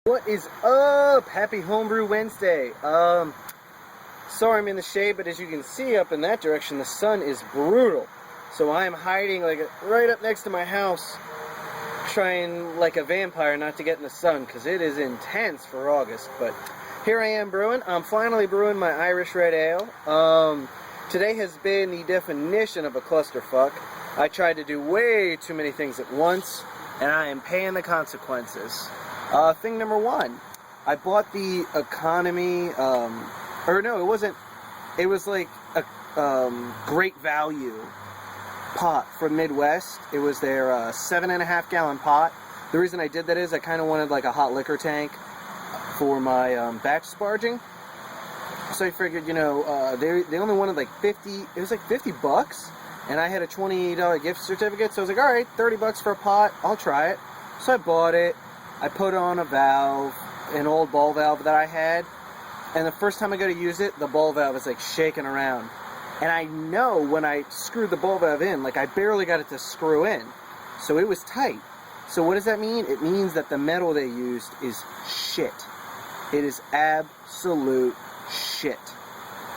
What is up? Happy Homebrew Wednesday. Sorry I'm in the shade, but as you can see up in that direction, the sun is brutal. So I am hiding like right up next to my house, trying like a vampire not to get in the sun, because it is intense for August. But here I am brewing. I'm finally brewing my Irish Red Ale. Today has been the definition of a clusterfuck. I tried to do way too many things at once, and I am paying the consequences. Thing number one, I bought the economy, or no, it wasn't, it was like a great value pot from Midwest. It was their 7.5 gallon pot. The reason I did that is I kind of wanted like a hot liquor tank for my batch sparging. So I figured, you know, they only wanted like 50, it was like 50 bucks, and I had a $20 gift certificate, so I was like, alright, 30 bucks for a pot, I'll try it. So I bought it. I put on a valve, an old ball valve that I had, and the first time I go to use it, the ball valve is like shaking around. And I know when I screwed the ball valve in, like I barely got it to screw in. So it was tight. So what does that mean? It means that the metal they used is shit. It is absolute shit.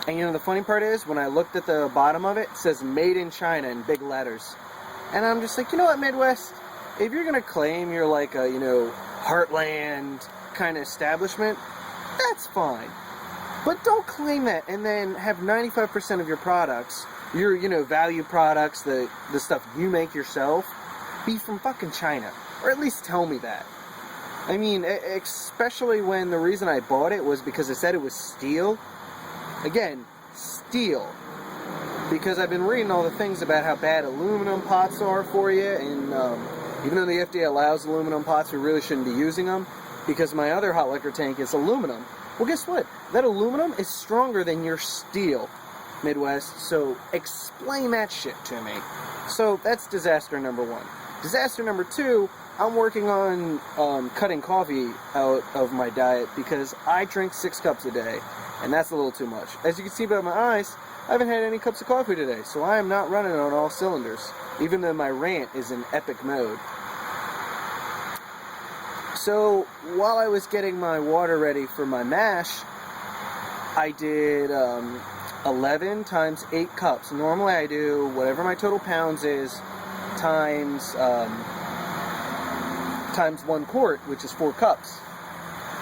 And you know the funny part is, when I looked at the bottom of it, it says Made in China in big letters. And I'm just like, you know what, Midwest? If you're going to claim you're like a, you know, heartland kind of establishment, that's fine. But don't claim that and then have 95% of your products, your, you know, value products, the stuff you make yourself, be from fucking China. Or at least tell me that. I mean, especially when the reason I bought it was because it said it was steel. Again, steel. Because I've been reading all the things about how bad aluminum pots are for you, and even though the FDA allows aluminum pots, we really shouldn't be using them, because my other hot liquor tank is aluminum. Well, guess what? That aluminum is stronger than your steel, Midwest, so explain that shit to me. So that's disaster number one. Disaster number two, I'm working on cutting coffee out of my diet, because I drink 6 cups a day, and that's a little too much. As you can see by my eyes, I haven't had any cups of coffee today, so I am not running on all cylinders, even though my rant is in epic mode. So, while I was getting my water ready for my mash, I did 11 times 8 cups. Normally I do whatever my total pounds is times 1 quart, which is 4 cups.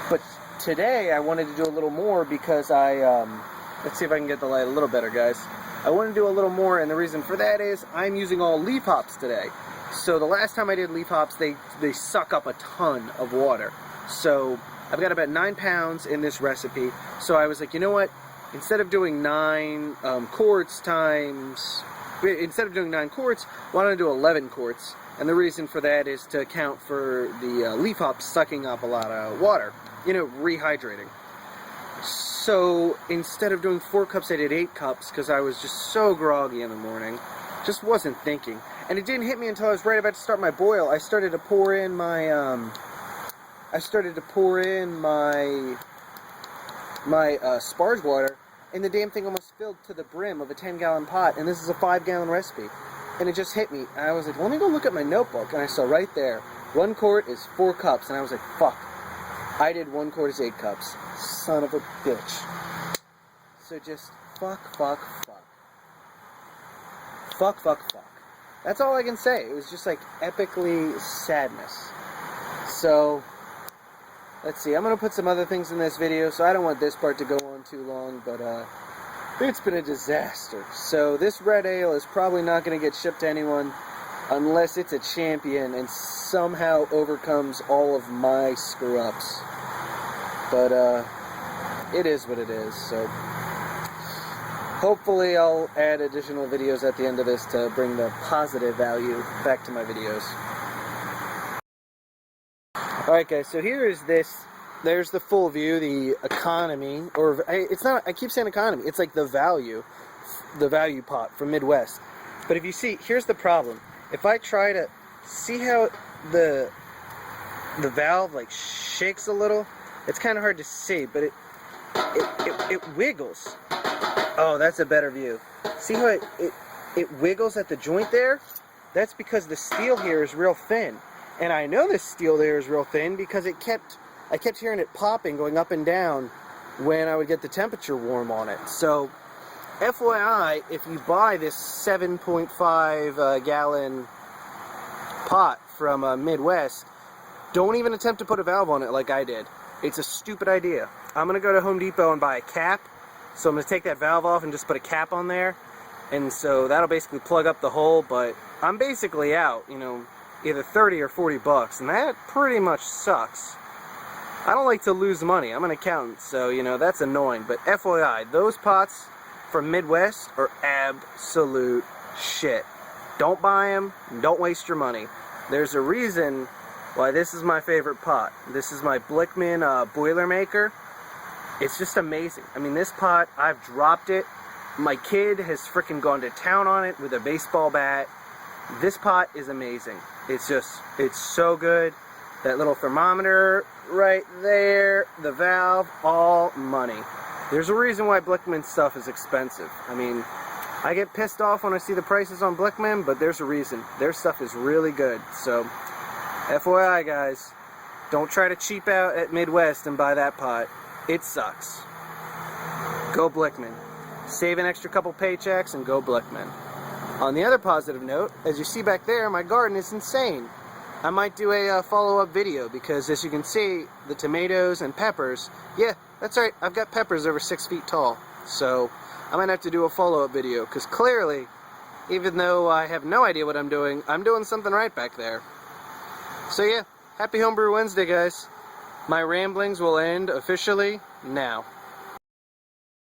But today I wanted to do a little more because let's see if I can get the light a little better, guys. I want to do a little more, and the reason for that is I'm using all leaf hops today. So the last time I did leaf hops, they suck up a ton of water. So I've got about 9 pounds in this recipe. So I was like, you know what? Instead of doing 9 quarts, why don't I do 11 quarts? And the reason for that is to account for the leaf hops sucking up a lot of water. You know, rehydrating. So instead of doing 4 cups, I did 8 cups because I was just so groggy in the morning. Just wasn't thinking. And it didn't hit me until I was right about to start my boil. I started to pour in my sparge water, and the damn thing almost filled to the brim of a 10-gallon pot, and this is a 5-gallon recipe. And it just hit me. And I was like, let me go look at my notebook, and I saw right there, 1 quart is 4 cups, and I was like, fuck. I did 1 quart is 8 cups. Son of a bitch. So just fuck. That's all I can say. It was just like epically sadness. So, let's see. I'm going to put some other things in this video, so I don't want this part to go on too long, but it's been a disaster. So this red ale is probably not going to get shipped to anyone unless it's a champion and somehow overcomes all of my screw-ups. But it is what it is, so hopefully I'll add additional videos at the end of this to bring the positive value back to my videos. Alright guys, so here is this. There's the full view, the economy, or it's not, I keep saying economy, it's like the value pot from Midwest. But if you see, here's the problem. If I try to, see how the valve like shakes a little? It's kind of hard to see, but it wiggles. Oh, that's a better view. See how it wiggles at the joint there? That's because the steel here is real thin. And I know this steel there is real thin because it kept I kept hearing it popping, going up and down when I would get the temperature warm on it. So, FYI, if you buy this 7.5 gallon pot from Midwest, don't even attempt to put a valve on it like I did. It's a stupid idea. I'm going to go to Home Depot and buy a cap. So I'm going to take that valve off and just put a cap on there. And so that'll basically plug up the hole, but I'm basically out, you know, either 30 or 40 bucks, and that pretty much sucks. I don't like to lose money. I'm an accountant, so, you know, that's annoying. But FYI, those pots from Midwest are absolute shit. Don't buy them. Don't waste your money. There's a reason why this is my favorite pot. This is my Blickman Boilermaker. It's just amazing. I mean, this pot, I've dropped it. My kid has freaking gone to town on it with a baseball bat. This pot is amazing. It's so good. That little thermometer right there, the valve, all money. There's a reason why Blickman stuff is expensive. I mean, I get pissed off when I see the prices on Blickman, but there's a reason. Their stuff is really good. So, FYI guys, don't try to cheap out at Midwest and buy that pot. It sucks. Go Blickman. Save an extra couple paychecks and go Blickman. On the other positive note, as you see back there, my garden is insane. I might do a follow-up video because, as you can see, the tomatoes and peppers, yeah, that's right, I've got peppers over 6 feet tall. So I might have to do a follow-up video because clearly, even though I have no idea what I'm doing something right back there. So yeah, happy Homebrew Wednesday, guys. My ramblings will end officially now.